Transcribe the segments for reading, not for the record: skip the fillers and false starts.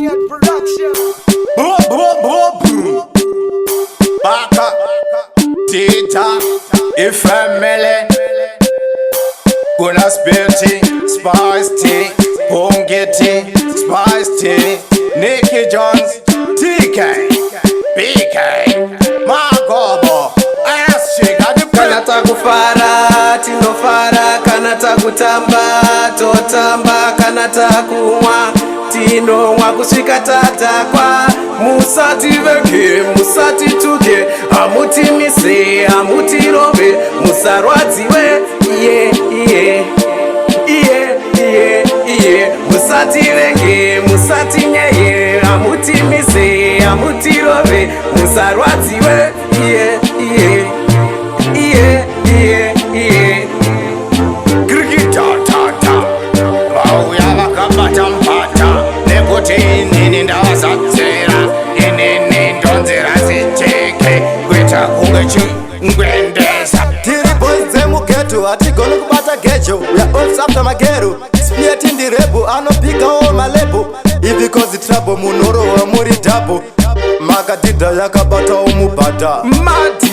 Boom, boom, boom, boom. Baka, Tita, Ifemele, Kuna Spirty, Spice Tea, Pongeti, Spice Tea, Nicky Jones, TK, BK, Magobo, Kana takufara, tinofara, kana takutamba, totamba, kana takumwa, tinomwa kusvika tatakwa. Musati veke, musati tuke, amutimise, amutirove, musarwadziwe, iye, iye, iye, iye, iye. Musati veke, musati nyeye, amutimise, amutirove, musarwadziwe, iye, iye. Yeah, yeah, yeah. Krikita-ta-ta, Bauya Vakabata-mpata, Nekuti inini ndawasatsera, inini ndonzera zicheke, Kweta kungechu ngwendesa. Tiri boys zemugeto, atigone kubata gejo. We are all after magero. Spirit in the rebel, anopika all my label. If because the trouble, munoro wa muri double. Makadhidha yakabata omubata. Mati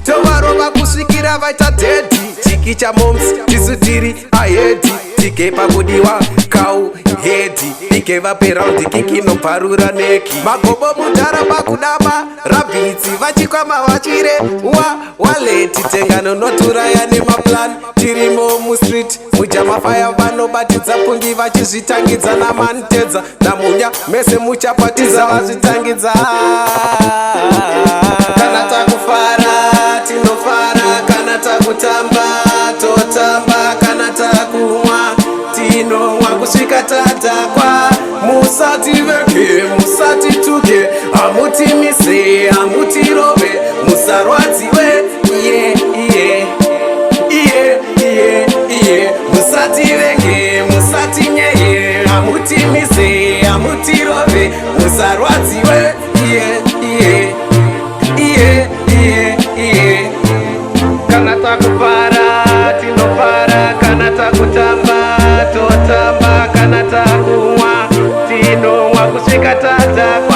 tovarova kusvikira vaita dedi. Chiki cha moms tisutiri ahedi. Tike pakudiwa kau hedi. Ike vaperaundi kikinobvarura neki. Magobo mudhara pakudaba rabhitsi vachikwama vachire waleti. Tengano noturaya nemaplan tirimo mustreet. Mujamafaya vanobatidza pungi vachizvitangidza namantedza. Namunya mese muchapatiza vazvitangidza. Kana takufara, tinofara, kana takutamba, totamba, kana takumwa, tinomwa kusvika tatakwa. Musati veke, musati tuke, amutimise, amutirove, musarwadziwe, iye, iye, iye, iye, iye. Musati veke, musati nyeye, amutimise, amutirove, musarwadziwe, iye, iye. Iye, iye, iye. Kana takufara, tinofara, kana takutamba, totamba, kana takumwa, tinomwa kusvika tatakwa.